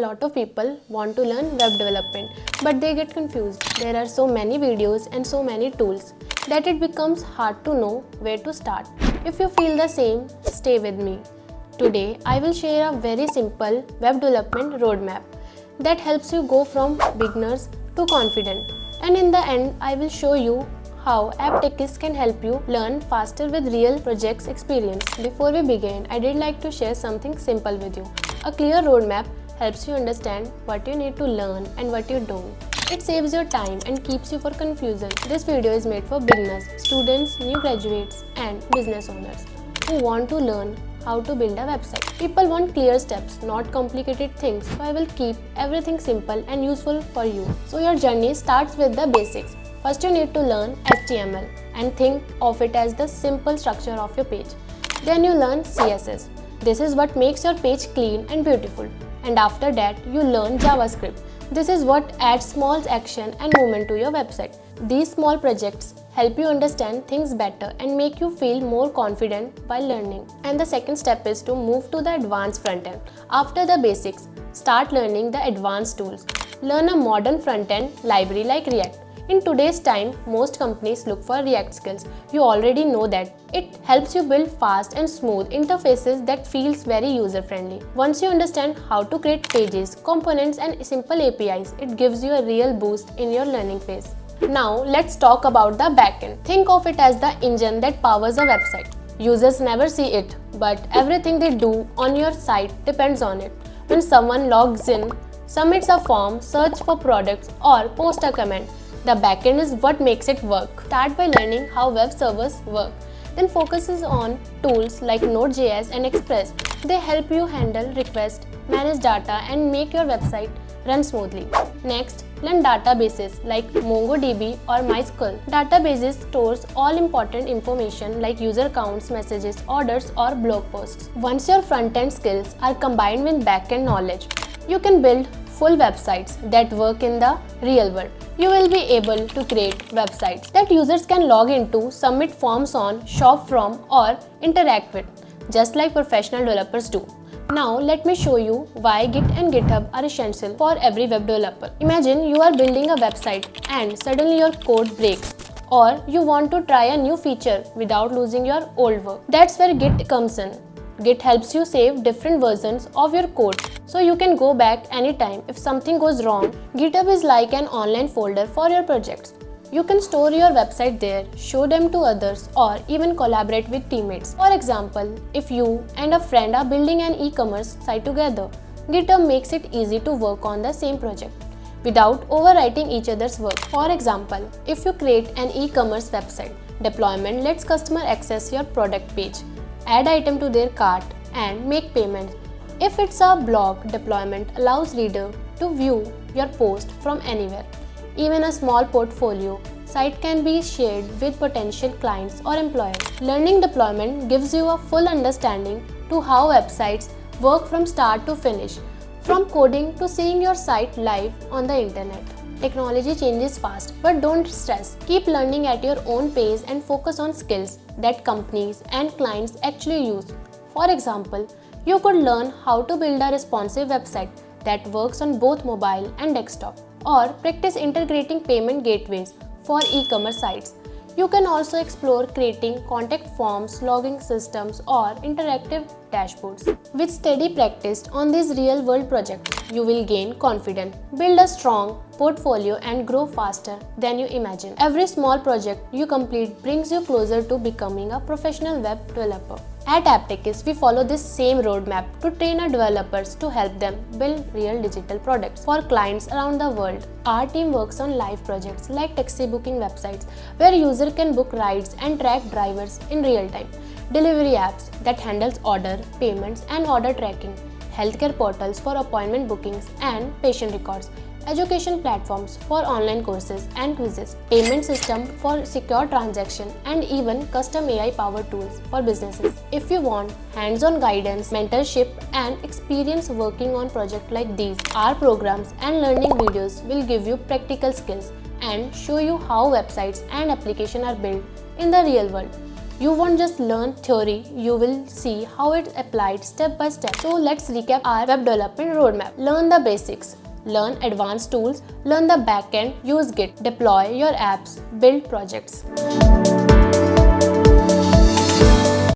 lot of people want to learn web development, but they get confused. There are so many videos and so many tools that it becomes hard to know where to start. If you feel the same, stay with me. Today, I will share a very simple web development roadmap that helps you go from beginners to confident. And in the end, I will show you how Apptechies can help you learn faster with real projects experience. Before we begin, I did like to share something simple with you. A clear roadmap helps you understand what you need to learn and what you don't. It saves your time and keeps you from confusion. This video is made for beginners, students, new graduates, and business owners who want to learn how to build a website. People want clear steps, not complicated things, so I will keep everything simple and useful for you. So your journey starts with the basics. First, you need to learn HTML and think of it as the simple structure of your page. Then you learn CSS. This is what makes your page clean and beautiful. And after that, you learn JavaScript. This is what adds small action and movement to your website. These small projects help you understand things better and make you feel more confident while learning. And the second step is to move to the advanced frontend. After the basics, start learning the advanced tools. Learn a modern frontend library like React. In today's time, most companies look for React skills. You already know that. It helps you build fast and smooth interfaces that feels very user-friendly. Once you understand how to create pages, components and simple APIs, it gives you a real boost in your learning phase. Now, let's talk about the backend. Think of it as the engine that powers a website. Users never see it, but everything they do on your site depends on it. When someone logs in, submits a form, searches for products, or posts a comment, the backend is what makes it work. Start by learning how web servers work. Then focuses on tools like Node.js and Express. They help you handle requests, manage data, and make your website run smoothly. Next, learn databases like MongoDB or MySQL. Databases stores all important information like user counts, messages, orders, or blog posts. Once your front-end skills are combined with back-end knowledge, you can build full websites that work in the real world. You will be able to create websites that users can log into, submit forms on, shop from, or interact with, just like professional developers do. Now let me show you why Git and GitHub are essential for every web developer. Imagine you are building a website and suddenly your code breaks, or you want to try a new feature without losing your old work. That's where Git comes in. Git helps you save different versions of your code, so you can go back anytime if something goes wrong. GitHub is like an online folder for your projects. You can store your website there, show them to others, or even collaborate with teammates. For example, if you and a friend are building an e-commerce site together, GitHub makes it easy to work on the same project without overwriting each other's work. For example, if you create an e-commerce website, deployment lets customer access your product page, add item to their cart, and make payments. If it's a blog, deployment allows reader to view your post from anywhere. Even a small portfolio site can be shared with potential clients or employers. Learning deployment gives you a full understanding to how websites work from start to finish, from coding to seeing your site live on the internet. Technology changes fast, but don't stress. Keep learning at your own pace and focus on skills that companies and clients actually use. For example, you could learn how to build a responsive website that works on both mobile and desktop, or practice integrating payment gateways for e-commerce sites. You can also explore creating contact forms, logging systems, or interactive dashboards. With steady practice on these real-world projects, you will gain confidence, build a strong portfolio, and grow faster than you imagine. Every small project you complete brings you closer to becoming a professional web developer. At Apptechies, we follow this same roadmap to train our developers to help them build real digital products for clients around the world. Our team works on live projects like taxi booking websites where users can book rides and track drivers in real time, delivery apps that handles order, payments and order tracking, healthcare portals for appointment bookings and patient records, education platforms for online courses and quizzes, payment system for secure transaction, and even custom AI-powered tools for businesses. If you want hands-on guidance, mentorship, and experience working on projects like these, our programs and learning videos will give you practical skills and show you how websites and applications are built in the real world. You won't just learn theory, you will see how it's applied step by step. So let's recap our web development roadmap. Learn the basics. Learn advanced tools. Learn the backend. Use Git. Deploy your apps. Build projects.